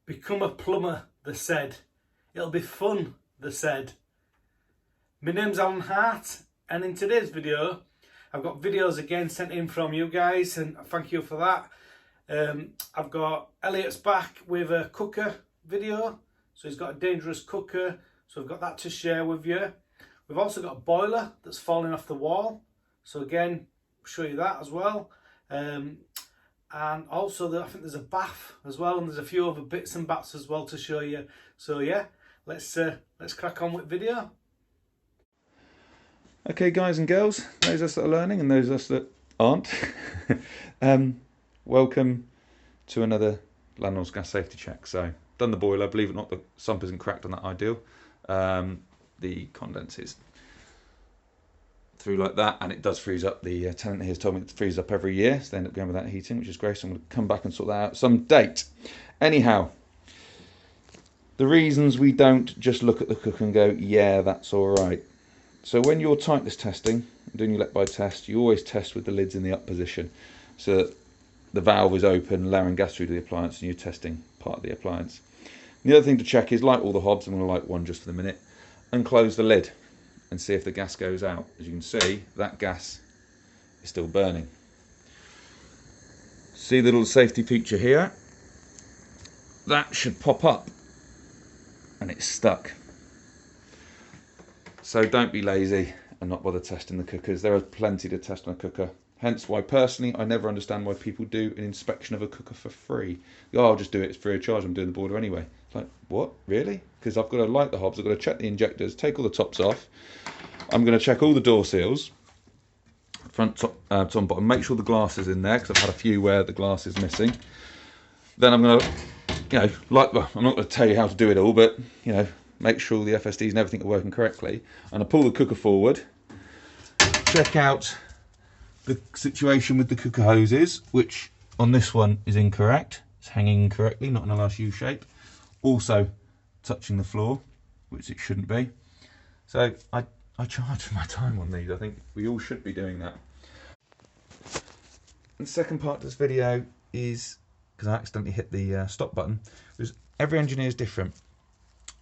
Become a plumber, they said. It'll be fun, they said. My name's Alan Hart, and in today's video, I've got videos again sent in from you guys, and thank you for that. I've got Elliot's back with a cooker video, so he's got a dangerous cooker, so I've got that to share with you. We've also got a boiler that's falling off the wall, so again, I'll show you that as well. And also I think there's a bath as well, and there's a few other bits and bats as well to show you. So yeah, let's crack on with video. Okay, guys and girls, those of us that are learning and those of us that aren't, welcome to another landlord's gas safety check. So done the boiler. Believe it or not, the sump isn't cracked on that ideal. The condense is through like that, and it does freeze up. The tenant here has told me it freezes up every year, so they end up going without heating, which is great. So I'm going to come back and sort that out some date. Anyhow, the reasons we don't just look at the cooker and go, yeah, that's all right. So when you're tightness testing, doing your let by test, you always test with the lids in the up position, so that the valve is open, allowing gas through to the appliance, and you're testing part of the appliance. The other thing to check is, like all the hobs, I'm going to light one just for the minute, unclose the lid and see if the gas goes out. As you can see, that gas is still burning. See the little safety feature here? That should pop up, and it's stuck. So don't be lazy and not bother testing the cookers. There are plenty to test on a cooker. Hence why personally I never understand why people do an inspection of a cooker for free. Oh, I'll just do it, it's free of charge, I'm doing the boiler anyway. It's like, what, really? Because I've got to light the hobs, I've got to check the injectors, take all the tops off. I'm going to check all the door seals, front, top, and bottom, make sure the glass is in there, because I've had a few where the glass is missing. Then I'm going to, well, I'm not going to tell you how to do it all, but, make sure the FSDs and everything are working correctly. And I pull the cooker forward, check out the situation with the cooker hoses, which on this one is incorrect. It's hanging incorrectly, not in a nice U shape. Also touching the floor, which it shouldn't be. So I charge my time on these. I think we all should be doing that. And the second part of this video is, because I accidentally hit the stop button, because every engineer is different.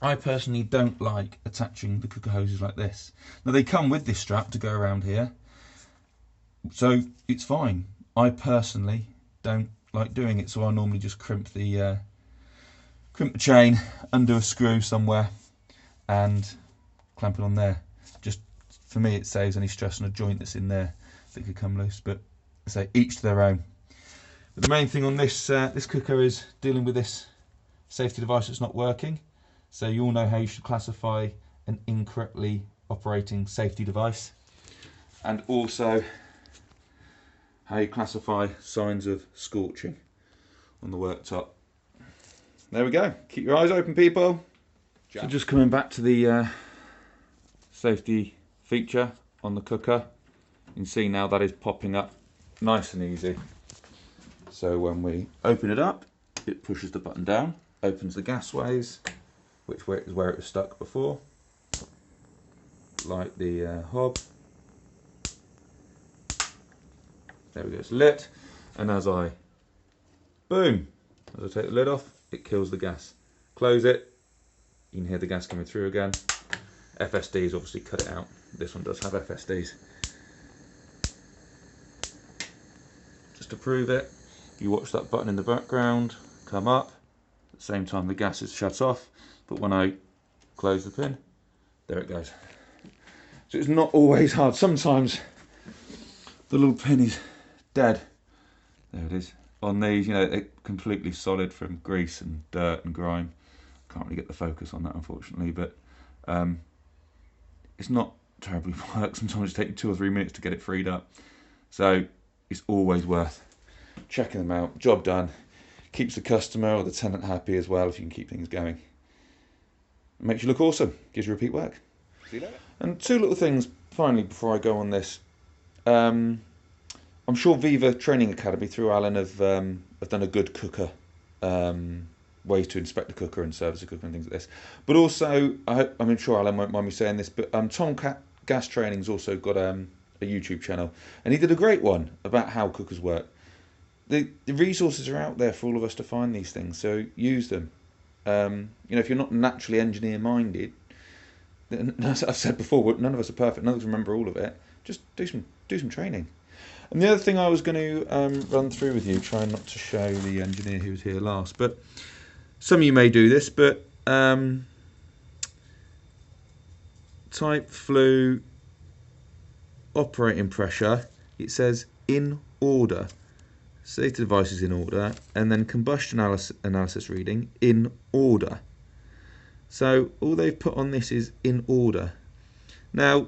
I personally don't like attaching the cooker hoses like this. Now they come with this strap to go around here, so it's fine. I personally don't like doing it, so I normally just crimp the chain, undo a screw somewhere, and clamp it on there. Just for me, it saves any stress on a joint that's in there that could come loose. But I say each to their own. But the main thing on this this cooker is dealing with this safety device that's not working. So you all know how you should classify an incorrectly operating safety device, and also how you classify signs of scorching on the worktop. There we go. Keep your eyes open, people. So just coming back to the safety feature on the cooker, you can see now that is popping up nice and easy. So when we open it up, it pushes the button down, opens the gasways, which is where it was stuck before. Light the hob. There we go, it's lit. And as I take the lid off, it kills the gas. Close it, you can hear the gas coming through again. FSDs obviously cut it out. This one does have FSDs. Just to prove it, you watch that button in the background come up. At the same time the gas is shut off, but when I close the pin, there it goes. So it's not always hard. Sometimes the little pin is dead. There it is. On these, they're completely solid from grease and dirt and grime. Can't really get the focus on that, unfortunately, but it's not terribly work. Sometimes it takes 2 or 3 minutes to get it freed up. So it's always worth checking them out. Job done. Keeps the customer or the tenant happy as well if you can keep things going. It makes you look awesome. Gives you repeat work. See you later. And 2 little things finally before I go on this. I'm sure Viva Training Academy through Alan have done a good cooker ways to inspect the cooker and service the cooker and things like this. But also, I'm sure Alan won't mind me saying this, but Tomcat Gas Training's also got a YouTube channel, and he did a great one about how cookers work. The resources are out there for all of us to find these things, so use them. if you're not naturally engineer minded, as I've said before, none of us are perfect. None of us remember all of it. Just do some training. And the other thing I was going to run through with you, trying not to show the engineer who was here last, but some of you may do this, but type flue operating pressure, it says in order. Say the device is in order, and then combustion analysis reading in order. So all they've put on this is in order. Now,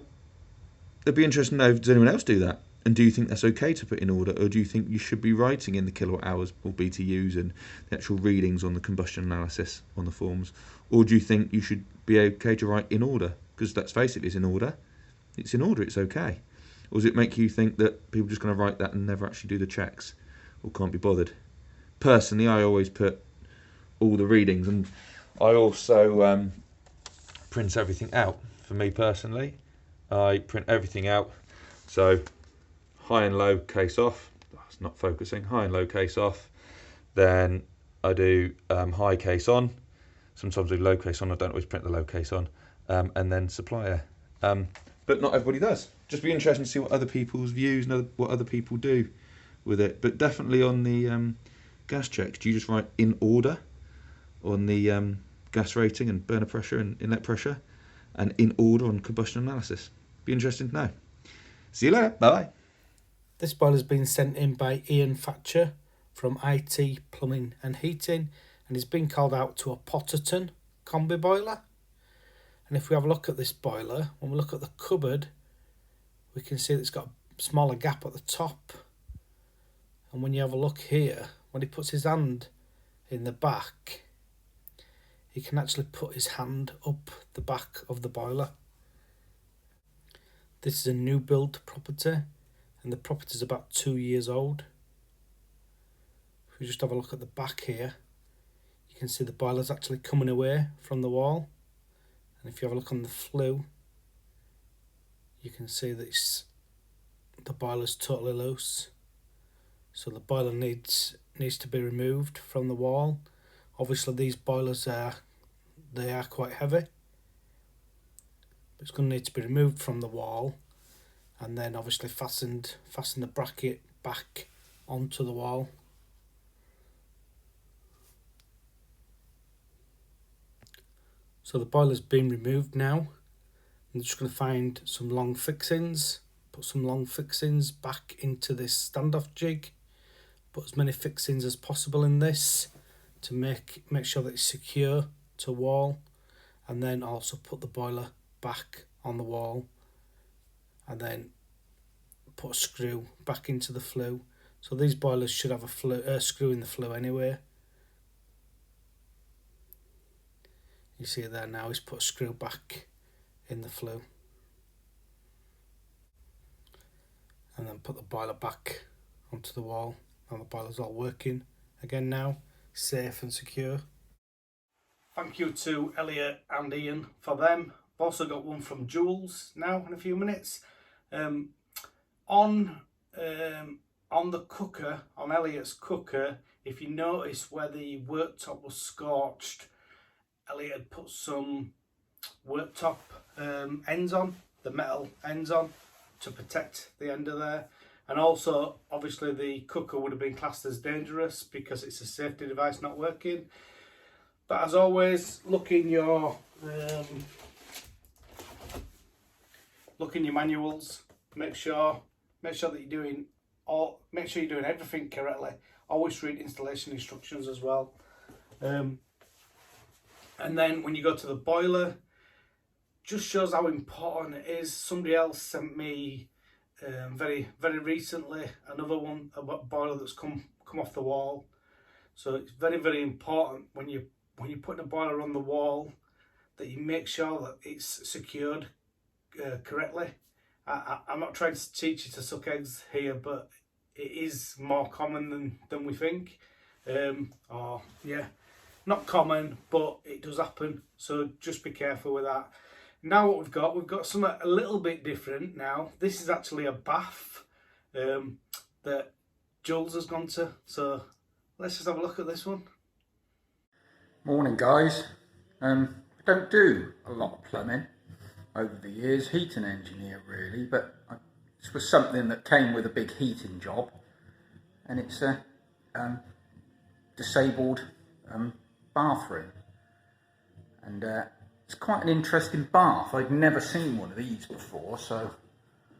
it'd be interesting to know, does anyone else do that? And do you think that's okay to put in order, or do you think you should be writing in the kilowatt hours or BTUs and the actual readings on the combustion analysis on the forms? Or do you think you should be okay to write in order? Because let's face it, it's in order. It's in order, it's okay. Or does it make you think that people are just going to write that and never actually do the checks, or can't be bothered? Personally, I always put all the readings, and I also print everything out. For me personally, I print everything out. So high and low case off. It's not focusing. High and low case off. Then I do high case on. Sometimes I do low case on. I don't always print the low case on. And then supplier. But not everybody does. Just be interesting to see what other people's views and what other people do with it. But definitely on the gas checks, do you just write in order on the gas rating and burner pressure and inlet pressure, and in order on combustion analysis? Be interesting to know. See you later. Bye bye. This boiler's been sent in by Ian Thatcher from IT Plumbing and Heating, and he's been called out to a Potterton combi boiler. And if we have a look at this boiler, when we look at the cupboard, we can see that it's got a smaller gap at the top. And when you have a look here, when he puts his hand in the back, he can actually put his hand up the back of the boiler. This is a new build property, and the property is about 2 years old. If we just have a look at the back here, you can see the boiler's actually coming away from the wall. And if you have a look on the flue, you can see that the boiler's totally loose. So the boiler needs to be removed from the wall. Obviously these boilers are quite heavy. It's going to need to be removed from the wall, and then obviously fasten the bracket back onto the wall. So the boiler's been removed now. I'm just going to find some long fixings, put some long fixings back into this standoff jig, put as many fixings as possible in this to make sure that it's secure to wall, and then also put the boiler back on the wall, and then put a screw back into the flue. So these boilers should have a screw in the flue anyway. You see there now, he's put a screw back in the flue, and then put the boiler back onto the wall, and the boiler's all working again now, safe and secure. Thank you to Elliot and Ian for them. I've also got one from Jules now in a few minutes. On the cooker, on Elliot's cooker, if you notice where the worktop was scorched, Elliot had put some worktop ends on, the metal ends on, to protect the end of there. And also, obviously, the cooker would have been classed as dangerous because it's a safety device not working. But as always, look in your manuals. Make sure that you're doing everything correctly. Always read installation instructions as well. And then when you go to the boiler, just shows how important it is. Somebody else sent me very recently another one, a boiler that's come off the wall. So it's very important when you're putting a boiler on the wall that you make sure that it's secured correctly. I'm not trying to teach you to suck eggs here, but it is more common than we think. Not common, but it does happen. So just be careful with that. Now what we've got something a little bit different now. This is actually a bath that Jules has gone to. So let's just have a look at this one. Morning guys. I don't do a lot of plumbing over the years, heating engineer really, but this was something that came with a big heating job, and it's a disabled bathroom, and it's quite an interesting bath. I'd never seen one of these before, so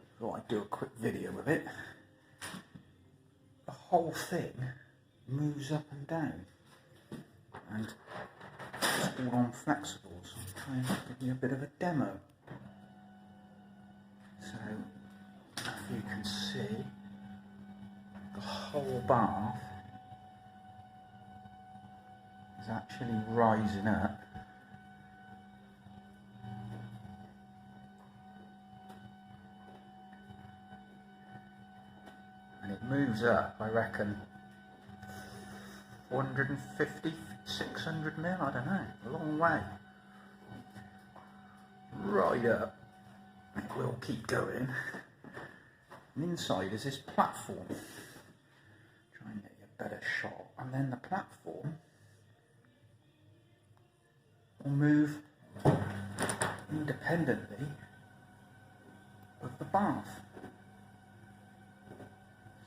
I thought I'd do a quick video of it. The whole thing moves up and down, and it's all on flexibles. I'll try and give you a bit of a demo. So, if you can see, the whole bath is actually rising up. And it moves up, I reckon, 450, 600 mil, I don't know, a long way. Right up, it will keep going. And inside is this platform. Try and get you a better shot. And then the platform will move independently of the bath.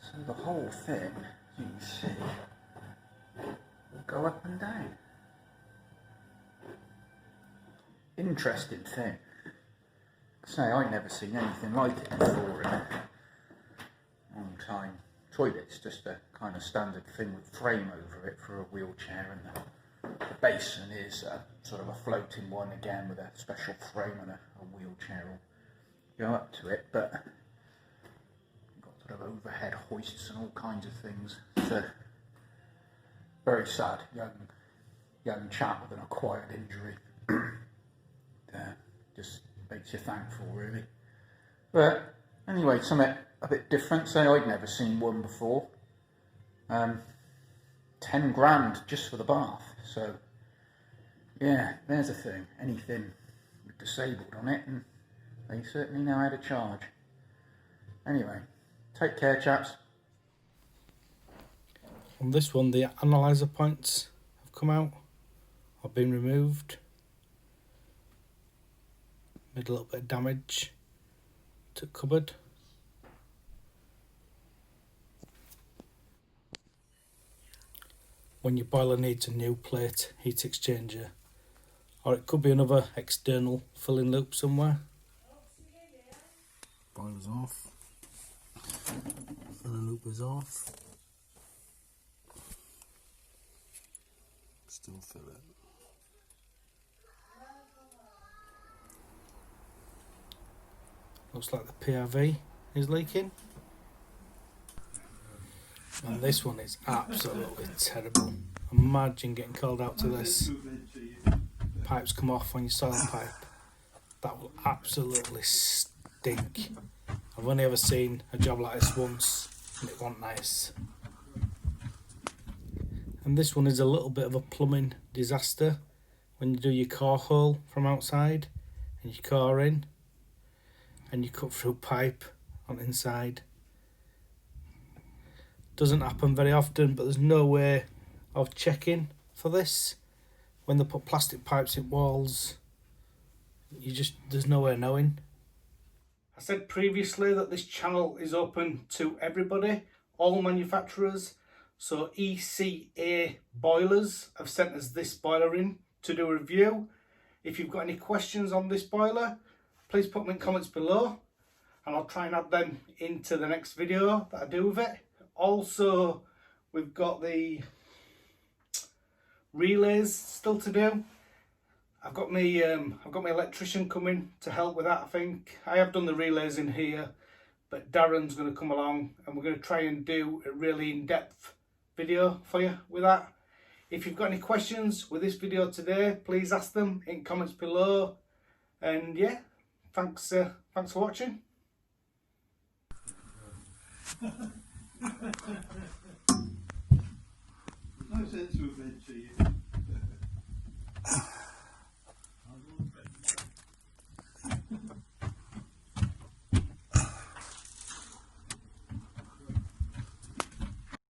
So the whole thing, as you can see, will go up and down. Interesting thing. Say, I've never seen anything like it before in a long time. Toilet's just a kind of standard thing with frame over it for a wheelchair, and the basin is sort of a floating one again with a special frame, and a wheelchair will go up to it, but you've got sort of overhead hoists and all kinds of things. It's a very sad young chap with an acquired injury. Just makes you thankful really. But anyway, something a bit different. Say I'd never seen one before. 10 grand just for the bath. So yeah, there's a thing. Anything with disabled on it, and they certainly know how to charge. Anyway, take care chaps. On this one, the analyzer points have come out, or been removed. Made a little bit of damage to the cupboard. When your boiler needs a new plate heat exchanger, or it could be another external filling loop somewhere. Boiler's off. Filling loop is off. Still fill it. Looks like the PRV is leaking. And this one is absolutely terrible. Imagine getting called out to this. Pipes come off on your soil pipe. That will absolutely stink. I've only ever seen a job like this once, and it wasn't nice. And this one is a little bit of a plumbing disaster. When you do your core hole from outside, and you core in, and you cut through pipe on the inside. Doesn't happen very often, but there's no way of checking for this. When they put plastic pipes in walls, there's no way of knowing. I said previously that this channel is open to everybody, all manufacturers. So ECA Boilers have sent us this boiler in to do a review. If you've got any questions on this boiler, please put them in comments below, and I'll try and add them into the next video that I do with it. Also, we've got the relays still to do. I've got my electrician coming to help with that. I think I have done the relays in here, but Darren's going to come along, and we're going to try and do a really in-depth video for you with that. If you've got any questions with this video today, please ask them in comments below. And yeah, thanks for watching. No sense to adventure you.